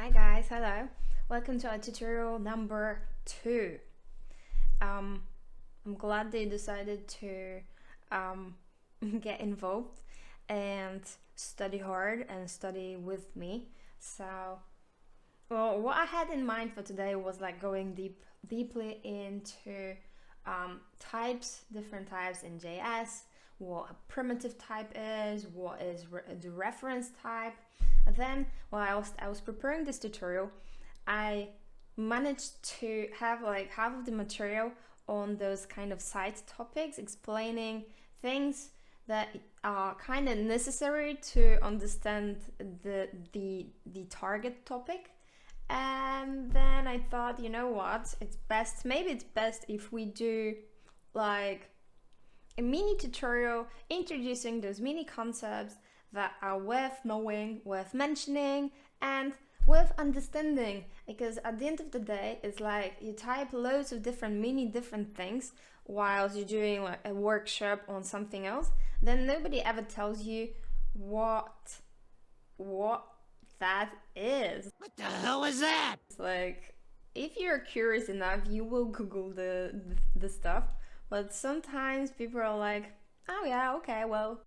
Hi guys, hello. Welcome to our tutorial number 2. I'm glad they decided to get involved and study hard and study with me. So, well, what I had in mind for today was like going deeply into different types in JS, what a primitive type is, what is the reference type. And then while I was preparing this tutorial, I managed to have like half of the material on those kind of side topics, explaining things that are kind of necessary to understand the target topic. And then I thought, you know what, maybe it's best if we do like a mini tutorial introducing those mini concepts that are worth knowing, worth mentioning, and worth understanding. Because at the end of the day, it's like you type loads of different things whilst you're doing like a workshop on something else, then nobody ever tells you what that is. What the hell is that? It's like, if you're curious enough, you will Google the stuff, but sometimes people are like, oh yeah, okay, well,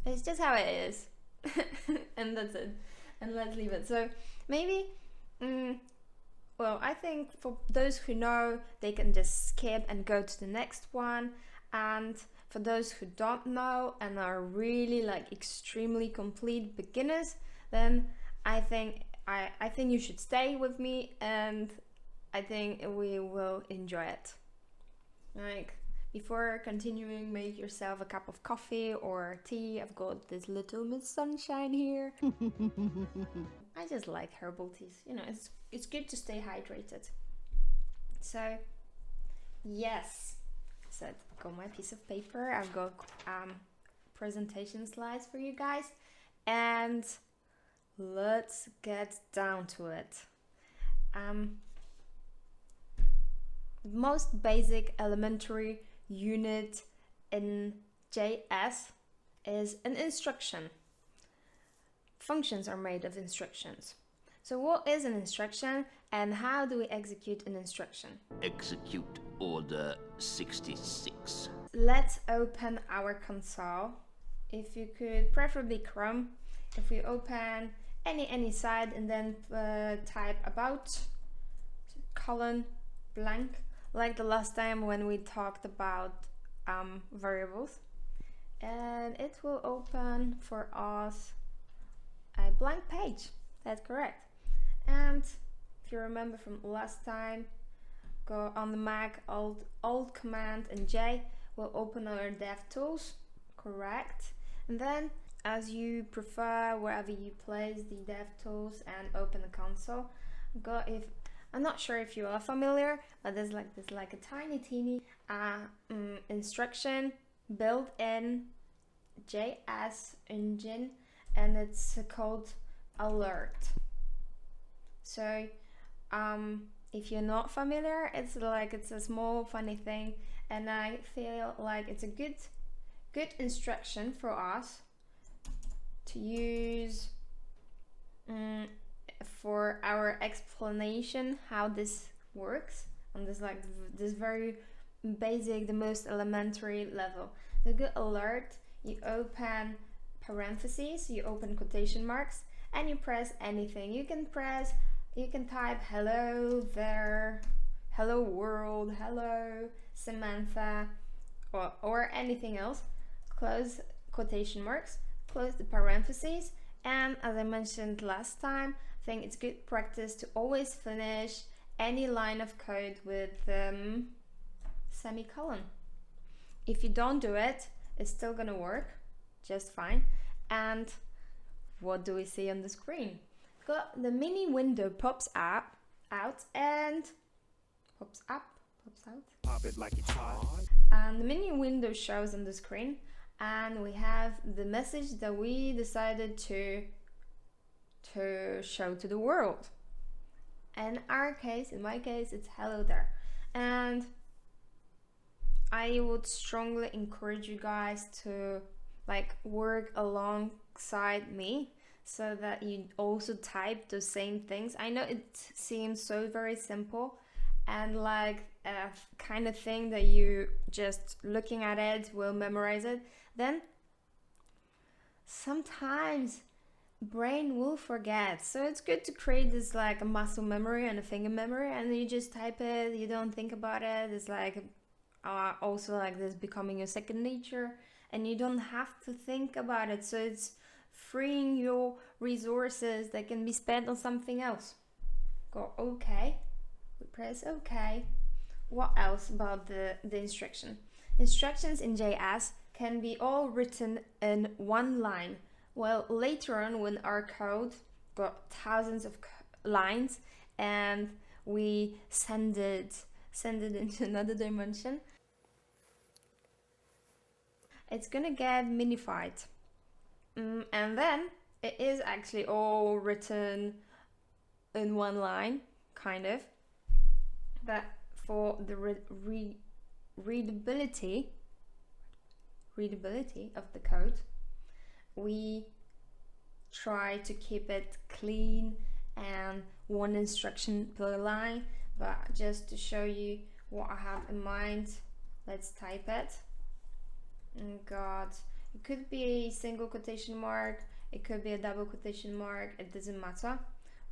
it's just how it is. And that's it. And let's leave it. So maybe, well, I think for those who know, they can just skip and go to the next one. And for those who don't know and are really like extremely complete beginners, then I think you should stay with me, and I think we will enjoy it. Like, before continuing, make yourself a cup of coffee or tea. I've got this little Miss Sunshine here. I just like herbal teas. You know, it's good to stay hydrated. So, yes. So I've got my piece of paper. I've got presentation slides for you guys, and let's get down to it. Most basic elementary unit in JS is an instruction. Functions are made of instructions. So what is an instruction and how do we execute an instruction? Execute order 66. Let's open our console. If you could, preferably Chrome. If we open any side and then type about colon blank, like the last time when we talked about variables, and it will open for us a blank page. That's correct. And if you remember from last time, go on the Mac, Alt Command and J will open our DevTools. Correct. And then, as you prefer, wherever you place the DevTools and open the console, I'm not sure if you are familiar, but there's like a tiny teeny instruction built in JS engine, and it's called alert. So if you're not familiar, it's a small funny thing, and I feel like it's a good instruction for us to use for our explanation how this works on this very basic, the most elementary level. The good alert, you open parentheses, you open quotation marks, and you press anything. You can type hello there, hello world, hello Samantha, or anything else. Close quotation marks, close the parentheses, and as I mentioned last time, I think it's good practice to always finish any line of code with semicolon. If you don't do it, it's still gonna work just fine. And what do we see on the screen? Got the mini window pops out. And Pop it like it's hot. And the mini window shows on the screen, and we have the message that we decided to show to the world. In my case, it's hello there. And I would strongly encourage you guys to like work alongside me. so that you also type the same things. I know it seems so very simple and like a kind of thing that you just looking at it will memorize it. Then sometimes brain will forget, so it's good to create this like a muscle memory and a finger memory, and you just type it, you don't think about it. It's like also like this becoming your second nature, and you don't have to think about it, so it's freeing your resources that can be spent on something else. Go OK, we press OK. What else about the instructions in JS can be all written in one line. Well, later on, when our code got thousands of lines and we send it into another dimension, it's gonna get minified. And then it is actually all written in one line, kind of. But for the readability of the code, we try to keep it clean and one instruction per line. But just to show you what I have in mind, let's type it. God, it could be a single quotation mark, it could be a double quotation mark, it doesn't matter.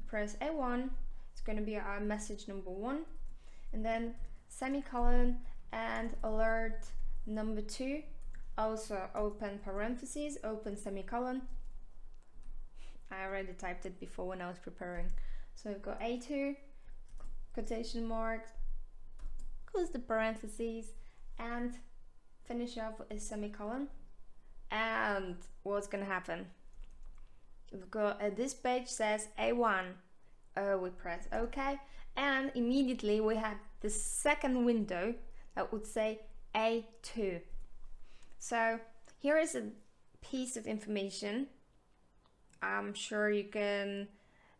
Press A1, it's going to be our message number 1, and then semicolon and alert number 2, also open parentheses, open semicolon. I already typed it before when I was preparing. So we've got A2, quotation marks, close the parentheses, and finish off with a semicolon. And what's gonna happen? We've got this page says A1. We press OK, and immediately we have the second window that would say A2. So here is a piece of information. I'm sure you can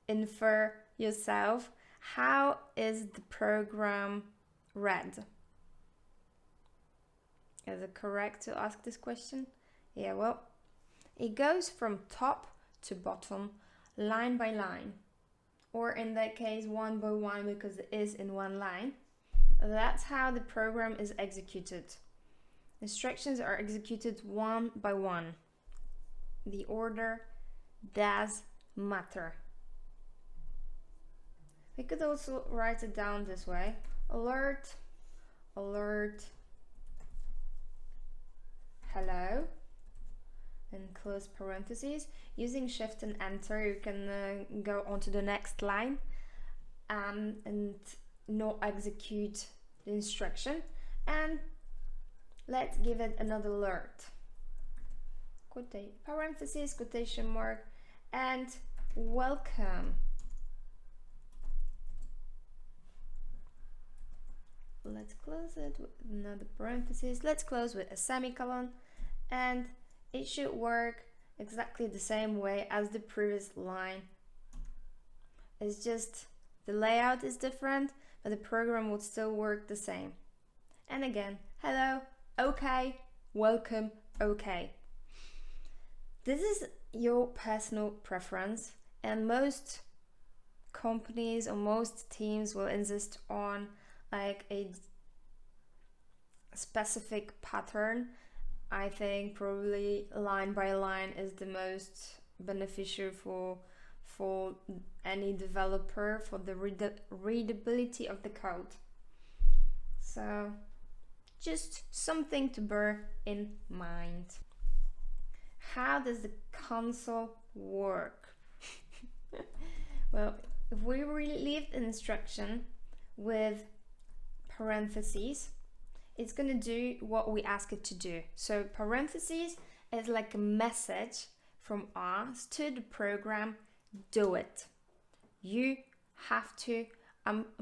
infer yourself. How is the program read? Is it correct to ask this question? Yeah, well, it goes from top to bottom, line by line, or in that case, one by one, because it is in one line. That's how the program is executed. Instructions are executed one by one. The order does matter. We could also write it down this way: alert, alert, hello, and close parentheses. Using Shift and Enter, you can go on to the next line and not execute the instruction. And let's give it another alert. Parentheses, quotation mark, and welcome. Let's close it with another parenthesis. Let's close with a semicolon, and it should work exactly the same way as the previous line. It's just the layout is different, but the program would still work the same. And again, hello, okay, welcome, okay. This is your personal preference, and most companies or most teams will insist on like a specific pattern. I think probably line by line is the most beneficial for any developer, for the readability of the code. So just something to bear in mind. How does the console work? Well, if we leave an instruction with parentheses, it's going to do what we ask it to do. So parentheses is like a message from us to the program: do it. You have to,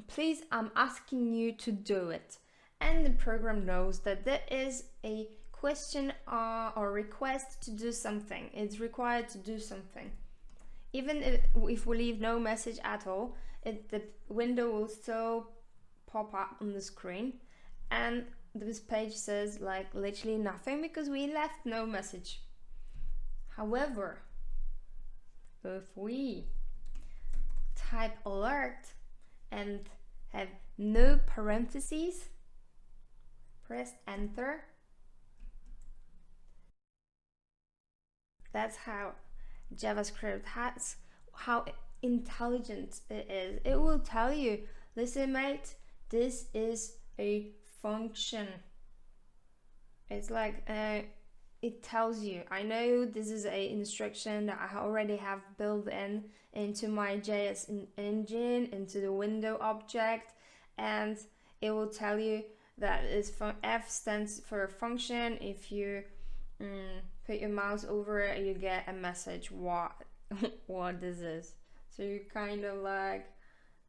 please, I'm asking you to do it. And the program knows that there is a question or request to do something. It's required to do something. Even if we leave no message at all, the window will still pop up on the screen, and this page says like literally nothing because we left no message. However, if we type alert and have no parentheses, press enter. That's how JavaScript has, how intelligent it is. It will tell you, listen mate, this is a function. It's like it tells you, I know this is a instruction that I already have built into my JS engine, into the window object, and it will tell you that F stands for function. If you put your mouse over it, you get a message what what this is. So you kind of like,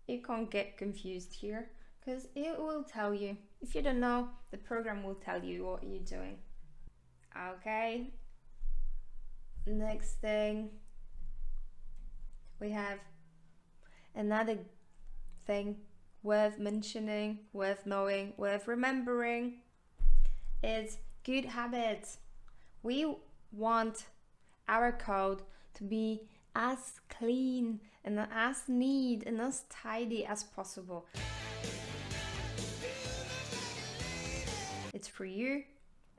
you can't get confused here, because it will tell you. If you don't know, the program will tell you what you're doing. Okay, next thing, we have another thing worth mentioning, worth knowing, worth remembering. It's good habits. We want our code to be as clean and as neat and as tidy as possible. It's for you,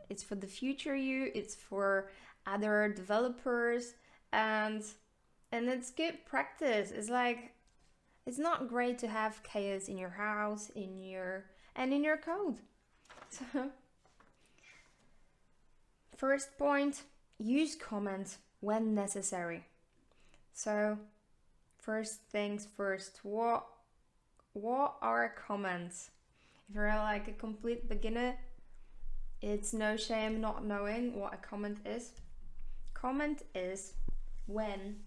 it's for the future you, it's for other developers, and it's good practice. It's like, it's not great to have chaos in your house, in your code. So, first point, use comments when necessary. So, first things first, what are comments? If you're like a complete beginner, it's no shame not knowing what a comment is. Comment is when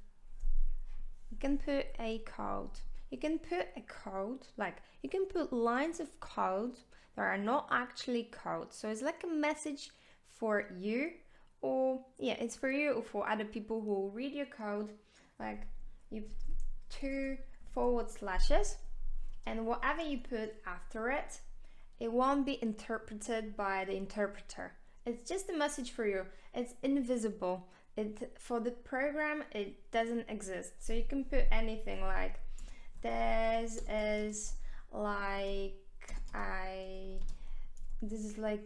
you can put a code. You can put a code, like you can put lines of code that are not actually code. So it's like a message for you, or it's for you or for other people who will read your code. Like you put 2 forward slashes, and whatever you put after it, it won't be interpreted by the interpreter. It's just a message for you. It's invisible. For the program, it doesn't exist. So you can put anything like, this is like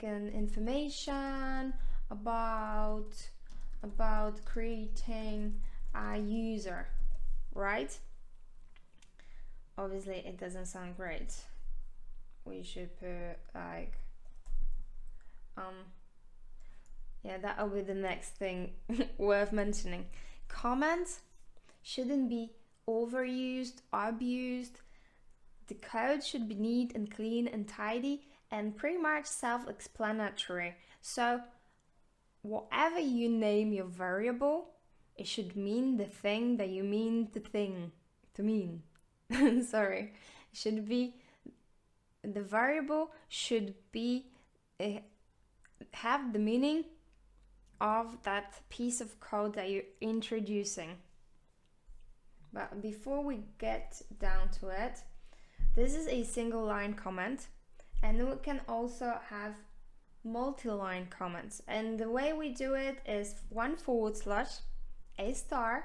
an information about creating a user, right? Obviously it doesn't sound great. We should put like that will be the next thing worth mentioning. Comments shouldn't be overused, abused. The code should be neat and clean and tidy and pretty much self-explanatory. So whatever you name your variable, it should mean the thing that you mean to mean. Sorry. It should be, the variable should be have the meaning of that piece of code that you're introducing. But before we get down to it, this is a single line comment, and we can also have multi-line comments. And the way we do it is 1 forward slash a star,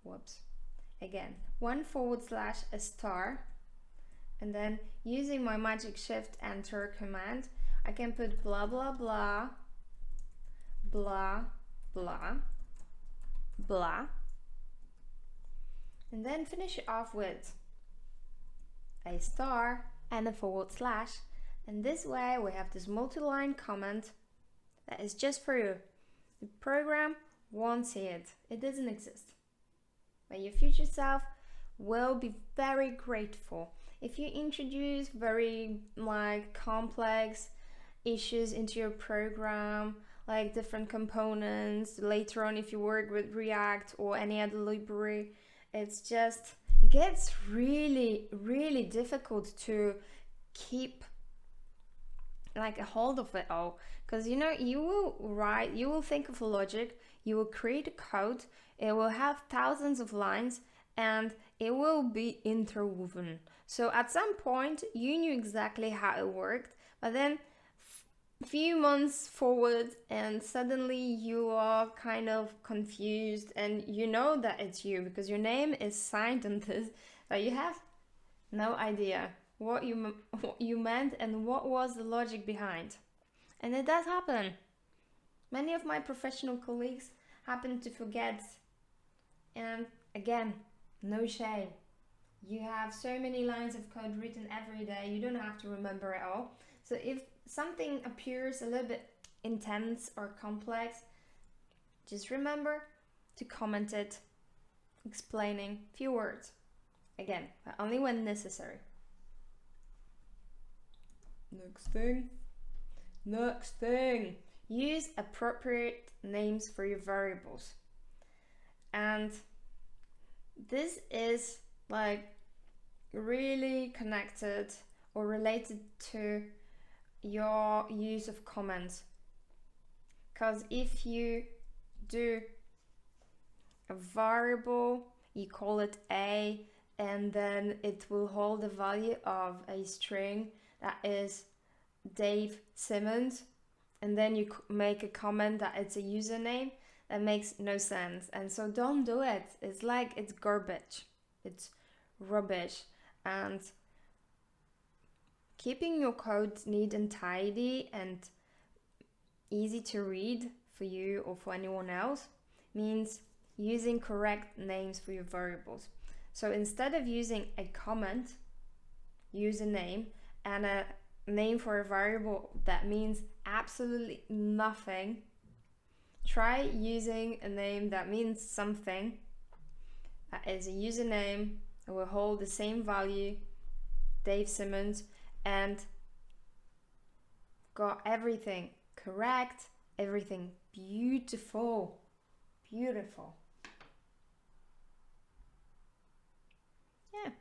1 forward slash a star, and then using my magic shift enter command, I can put blah blah blah blah blah blah, and then finish it off with a star and a forward slash. And this way we have this multi-line comment that is just for you. The program won't see it. It doesn't exist. But your future self will be very grateful if you introduce very complex issues into your program, like different components. Later on, if you work with React or any other library, it gets really, really difficult to keep a hold of it all, because you will think of a logic, you will create a code, it will have thousands of lines, and it will be interwoven. So at some point you knew exactly how it worked, but then few months forward and suddenly you are kind of confused and you know that it's you because your name is signed on this, but you have no idea what you meant and what was the logic behind. And it does happen. Many of my professional colleagues happen to forget. And again, no shame. You have so many lines of code written every day, you don't have to remember it all. So if something appears a little bit intense or complex, just remember to comment it, explaining a few words. Again, but only when necessary. Next thing. Use appropriate names for your variables. And this is like really connected or related to your use of comments. Because if you do a variable, you call it A, and then it will hold the value of a string that is Dave Simmons, and then you make a comment that it's a username, that makes no sense. And so don't do it. It's like it's garbage. It's rubbish. And keeping your code neat and tidy and easy to read for you or for anyone else means using correct names for your variables. So instead of using a comment, use a name, and a name for a variable that means absolutely nothing. Try using a name that means something, that is a username, and will hold the same value, Dave Simmons, and got everything correct, everything beautiful. Beautiful. Yeah.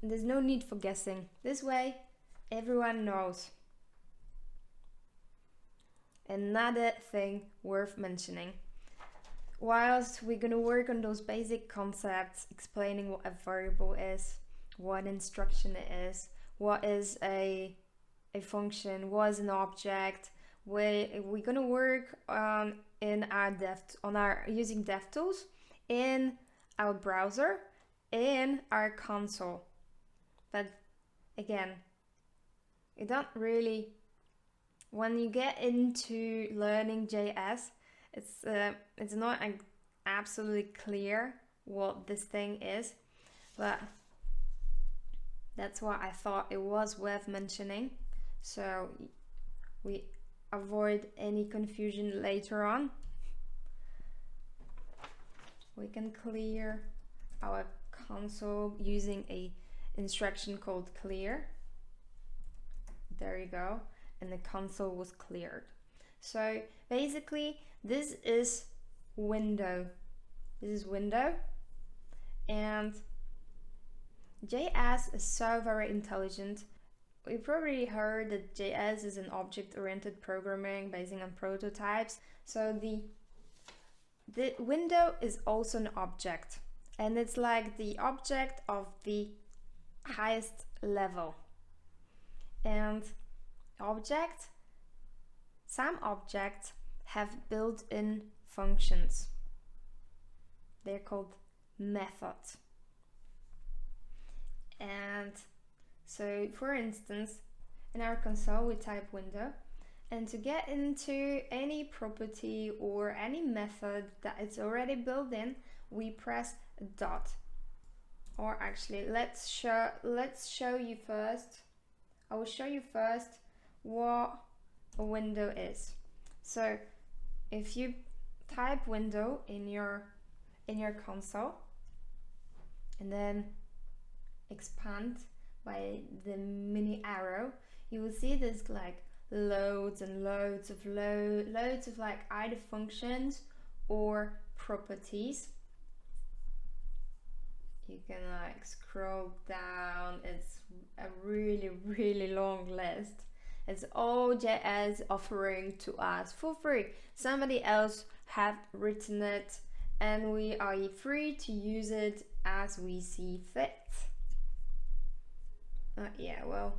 There's no need for guessing. This way, everyone knows. Another thing worth mentioning. Whilst we're gonna work on those basic concepts, explaining what a variable is, what an instruction it is, what is a function, what is an object, we're gonna work using DevTools in our browser, in our console. But again, you don't really, when you get into learning JS, it's not absolutely clear what this thing is, but that's why I thought it was worth mentioning, so we avoid any confusion later on. We can clear our console using a instruction called clear. There you go, and the console was cleared. So basically this is window. This is window, and JS is so very intelligent. We probably heard that JS is an object-oriented programming based on prototypes. So the window is also an object, and it's like the object of the highest level. And some objects have built-in functions. They're called methods. And so, for instance, in our console we type window, and to get into any property or any method that is already built in, we press dot. Or actually, let's show you first. I will show you first what a window is. So if you type window in your console and then expand by the mini arrow, you will see there's like loads and loads of like either functions or properties. You can like scroll down. It's a really long list. It's all JS offering to us for free. Somebody else have written it, and we are free to use it as we see fit. Yeah, well,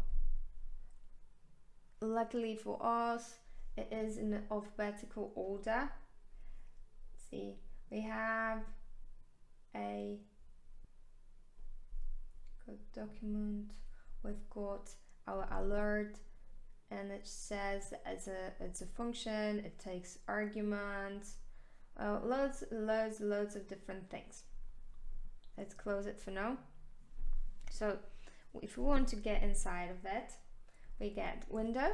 luckily for us, it is in alphabetical order. Let's see, we have a document, we've got our alert, and it says it's a function, it takes arguments, loads of different things. Let's close it for now. So if we want to get inside of it, we get window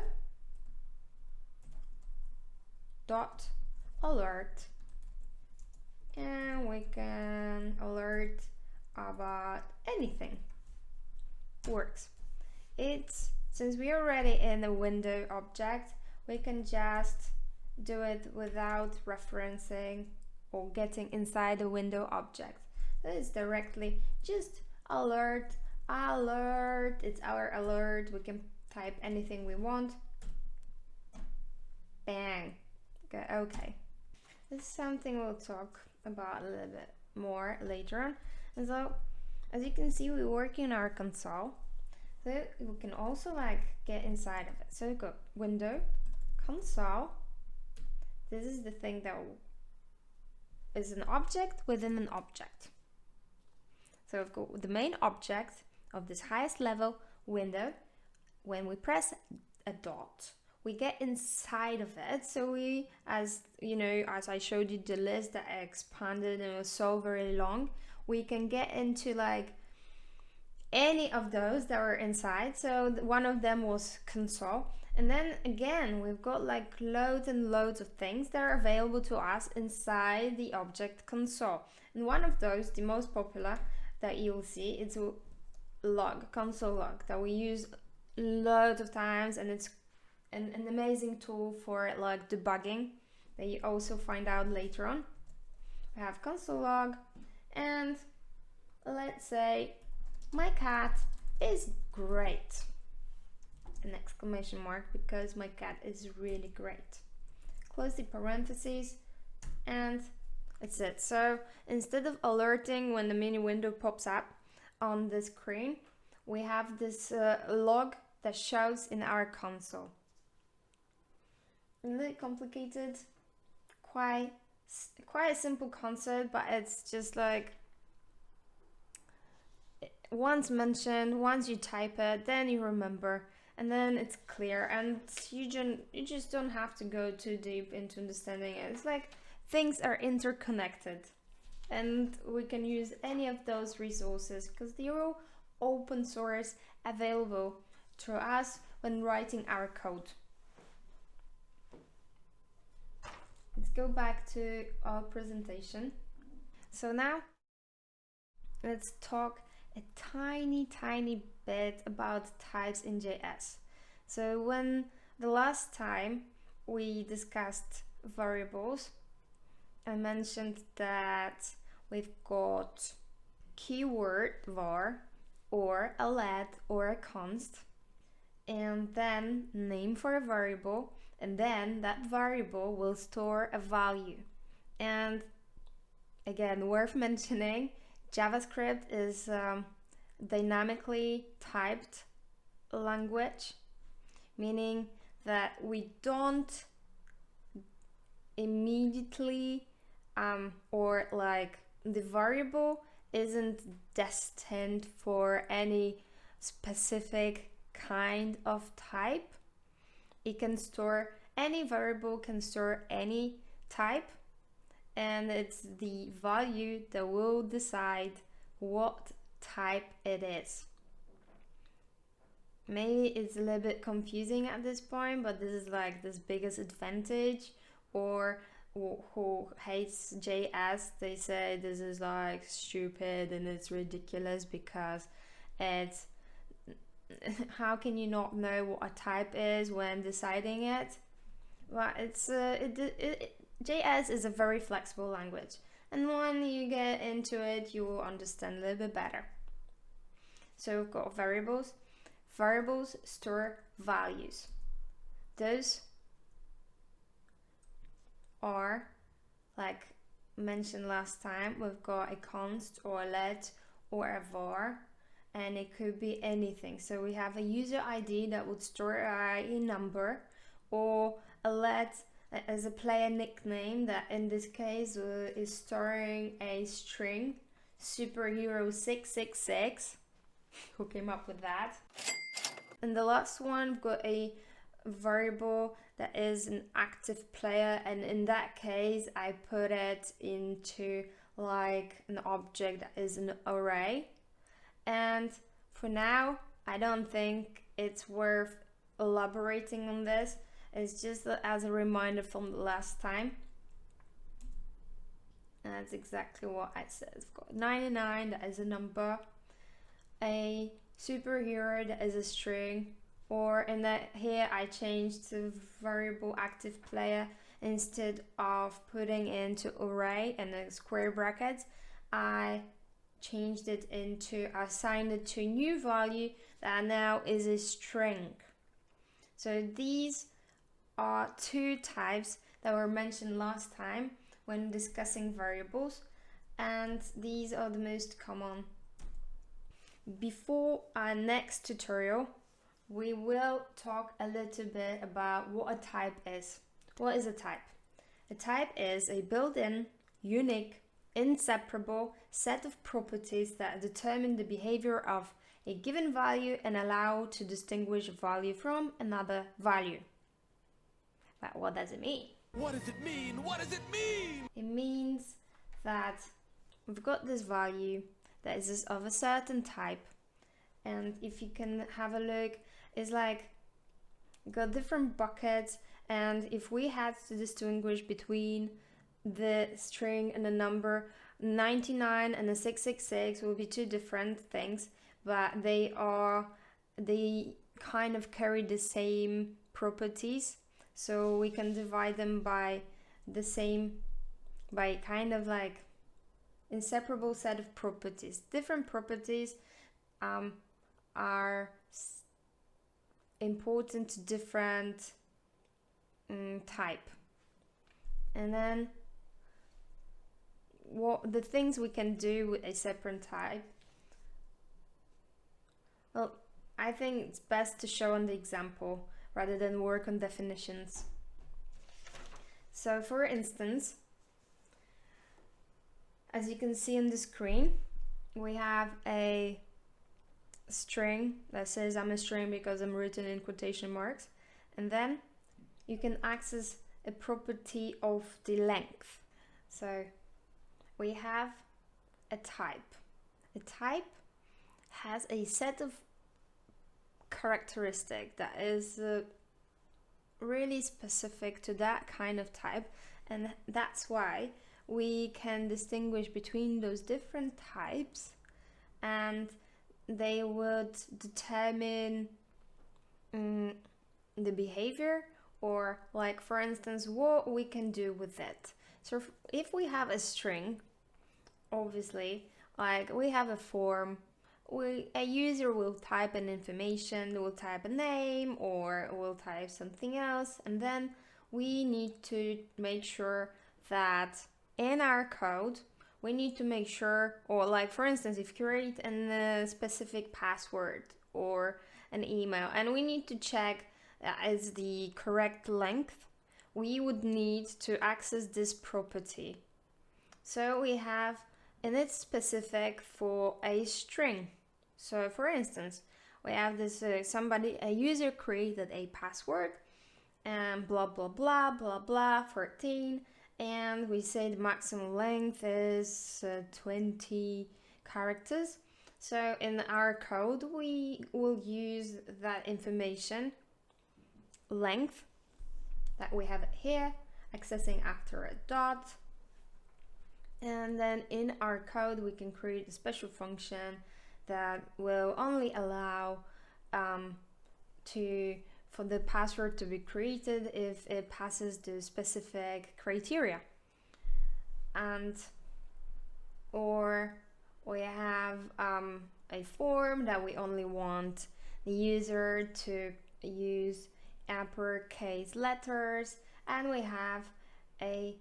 dot alert, and we can alert about anything. Works. It's since we're already in the window object, we can just do it without referencing or getting inside the window object. So it's directly just alert, it's our alert. We can type anything we want. Bang. Okay. This is something we'll talk about a little bit more later on. And so, as you can see, we're working on our console. So we can also like get inside of it. So we've got window, console. This is the thing that is an object within an object. So we've got the main object of this highest level window. When we press a dot, we get inside of it. So we, as you know, as I showed you the list that I expanded and it was so very long, we can get into like any of those that were inside. So one of them was console, and then again we've got like loads and loads of things that are available to us inside the object console. And one of those, the most popular that you'll see, it's log, console log, that we use loads of times, and it's an amazing tool for like debugging that you also find out later on. We have console log, and let's say my cat is great, an exclamation mark, because my cat is really great. Close the parentheses, and that's it. So instead of alerting when the mini window pops up on the screen, we have this log that shows in our console. A little complicated, quite a simple concept, but it's just like once mentioned, once you type it, then you remember, and then it's clear, and you just don't have to go too deep into understanding it. It's like things are interconnected, and we can use any of those resources because they're all open source, available to us when writing our code. Let's go back to our presentation. So now let's talk a tiny bit about types in JS. So when the last time we discussed variables, I mentioned that we've got keyword var, or a let, or a const, and then name for a variable, and then that variable will store a value. And again, worth mentioning, JavaScript is dynamically typed language, meaning that we don't immediately or like the variable isn't destined for any specific kind of type. It can store, any variable can store any type, and it's the value that will decide what type it is. Maybe it's a little bit confusing at this point, but this is like this biggest advantage. Or who hates JS, they say this is like stupid and it's ridiculous because it's, how can you not know what a type is when deciding it? Well, it's JS is a very flexible language, and when you get into it, you will understand a little bit better. So we've got variables. Variables store values. Those are, like mentioned last time, we've got a const or a let or a var, and it could be anything. So we have a user ID that would store a number, or a let as a player nickname that in this case is storing a string, superhero 666. Who came up with that? And the last one, we've got a variable that is an active player, and in that case I put it into like an object that is an array. And for now I don't think it's worth elaborating on this. It's just as a reminder from the last time, and that's exactly what I said. I've got 99 that is a number, a superhero that is a string, or in that here I changed to variable active player. Instead of putting into array and then square brackets, I changed it into, assigned it to a new value that now is a string. So these are two types that were mentioned last time when discussing variables, and these are the most common. Before our next tutorial, we will talk a little bit about what a type is. What is a type? A type is a built-in, unique, inseparable set of properties that determine the behavior of a given value and allow to distinguish a value from another value. But what does it mean? What does it mean? What does it mean? It means that we've got this value that is of a certain type, and if you can have a look, it's like got different buckets, and if we had to distinguish between the string and the number, 99 and the 666 will be two different things, but they kind of carry the same properties, so we can divide them by kind of like inseparable set of properties. Different properties are important to different type. And then what the things we can do with a separate type, well, I think it's best to show on the example rather than work on definitions. So for instance, as you can see on the screen, we have a string that says I'm a string because I'm written in quotation marks, and then you can access a property of the length. So we have a type. A type has a set of characteristics that is really specific to that kind of type, and that's why we can distinguish between those different types, and they would determine the behavior, or like for instance what we can do with it. So if we have a string, obviously like we have a form, a user will type an information, will type a name or will type something else, and then we need to make sure that in our code we need to make sure, or like for instance if you create a specific password or an email and we need to check is the correct length, we would need to access this property. So we have, and it's specific for a string. So for instance, we have this a user created a password and blah blah blah blah blah 14, and we say the maximum length is 20 characters. So in our code we will use that information length that we have here, accessing after a dot, and then in our code we can create a special function that will only allow for the password to be created if it passes the specific criteria. And or we have a form that we only want the user to use uppercase letters, and we have a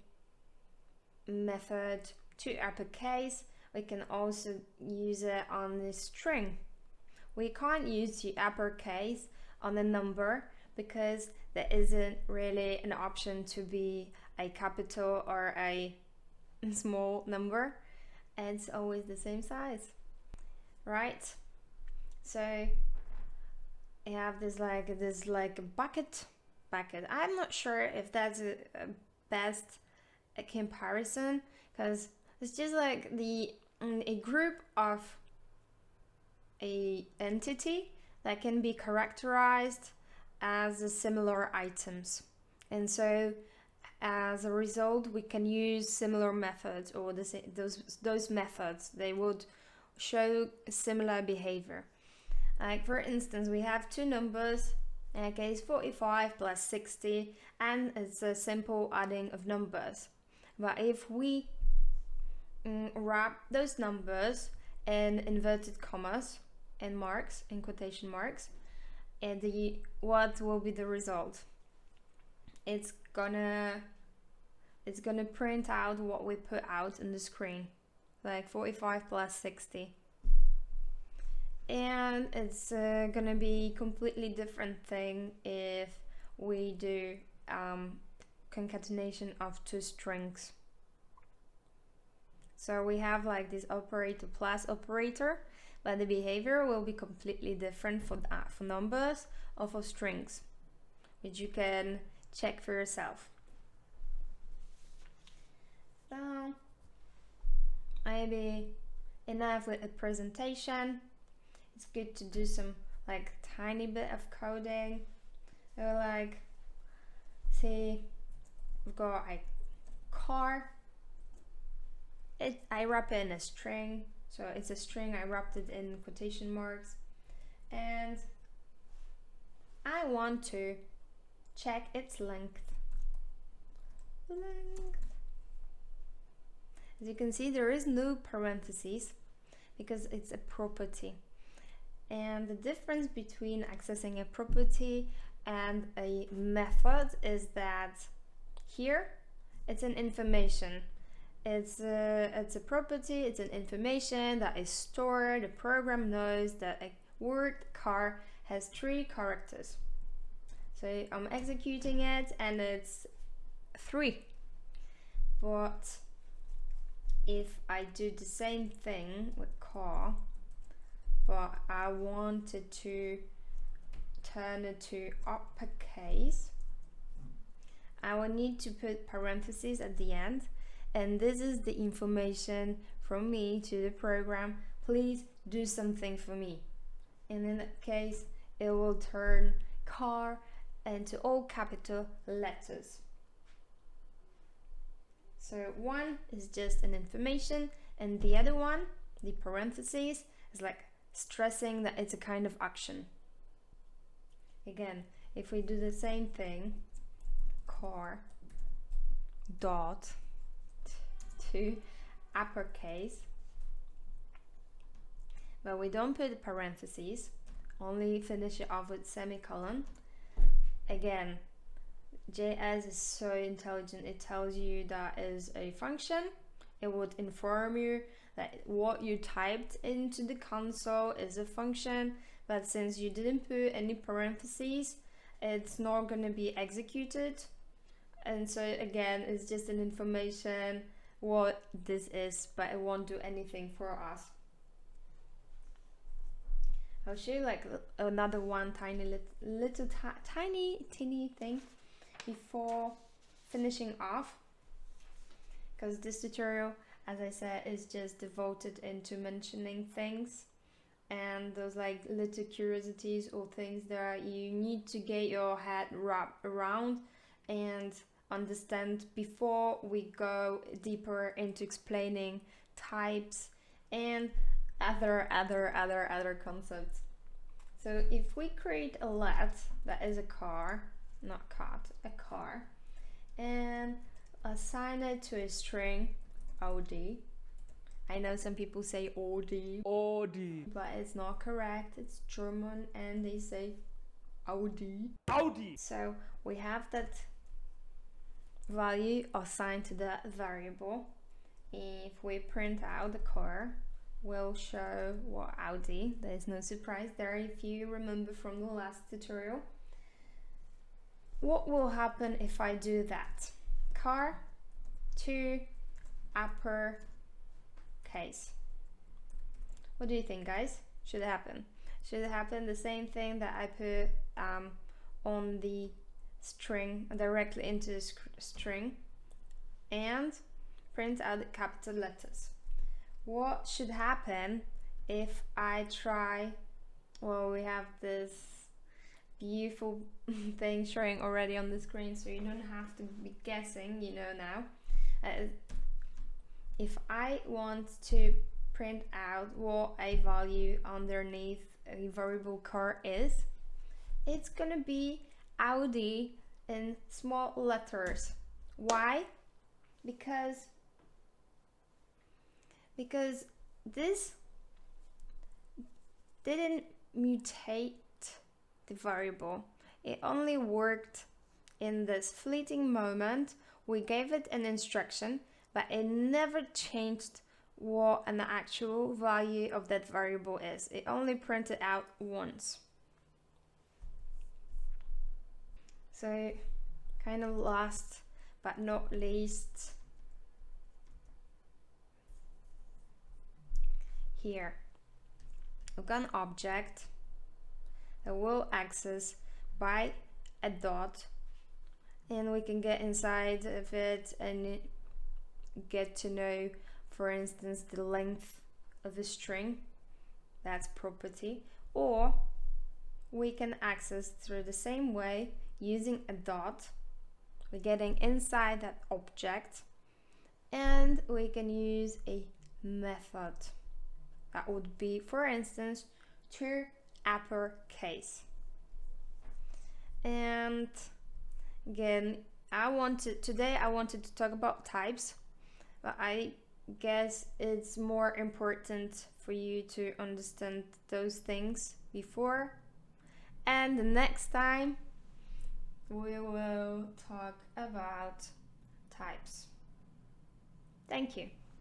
method to uppercase. We can also use it on the string. we can't use the uppercase on the number because there isn't really an option to be a capital or a small number. It's always the same size, right? So you have this bucket. I'm not sure if that's a best comparison, because it's just like a group of a entity that can be characterized as similar items, and so as a result we can use similar methods, or those methods, they would show similar behavior. Like for instance, we have two numbers, in a case 45 plus 60, and it's a simple adding of numbers. But if we wrap those numbers in inverted commas and marks, in quotation marks, and what will be the result? It's gonna print out what we put out on the screen, like 45 plus 60. And it's gonna be completely different thing if we do concatenation of two strings. So we have like this operator plus operator, but the behavior will be completely different for numbers or for strings, which you can check for yourself. So maybe enough with a presentation. It's good to do some like tiny bit of coding. Or like, see, we've got a car. I wrap it in a string, so it's a string. I wrapped it in quotation marks, and I want to check its length. As you can see, there is no parentheses because it's a property. And the difference between accessing a property and a method is that here it's an information. It's a property, it's an information that is stored. The program knows that a word car has 3 characters. So I'm executing it and it's 3. But if I do the same thing with car, but I wanted to turn it to uppercase, I will need to put parentheses at the end, and this is the information from me to the program. Please do something for me. And in that case, it will turn car into all capital letters. So one is just an information, and the other one, the parentheses, is like stressing that it's a kind of action. Again, if we do the same thing, car dot to uppercase, but we don't put the parentheses, only finish it off with semicolon. Again, JS is so intelligent, it tells you that is a function. It would inform you that what you typed into the console is a function, but since you didn't put any parentheses, it's not going to be executed. And so again, it's just an information what this is, but it won't do anything for us. I'll show you like another one tiny teeny thing before finishing off, because this tutorial, as I said, is just devoted into mentioning things and those like little curiosities or things that you need to get your head wrapped around and understand before we go deeper into explaining types and other concepts. So if we create a let that is a car, not cat, a car, and assign it to a string OD. I know some people say OD, but it's not correct. It's German and they say OD. So we have that value assigned to that variable. If we print out the car, will show what Audi. There's no surprise there if you remember from the last tutorial. What will happen if I do that? Car to upper case. What do you think, guys? Should happen? Should it happen the same thing that I put on the string, directly into the string, and print out the capital letters? What should happen if I try, well, we have this beautiful thing showing already on the screen, so you don't have to be guessing, you know now. If I want to print out what a value underneath a variable car is, it's gonna be Audi in small letters. Why? Because this didn't mutate the variable. It only worked in this fleeting moment. We gave it an instruction, but it never changed what an actual value of that variable is. It only printed out once. So kind of last but not least, here we've got an object that will access by a dot, and we can get inside of it and get to know, for instance, the length of a string. That's property. Or we can access through the same way using a dot. We're getting inside that object, and we can use a method that would be, for instance, to uppercase. And again, today I wanted to talk about types, but I guess it's more important for you to understand those things before. And the next time we will talk about types. Thank you.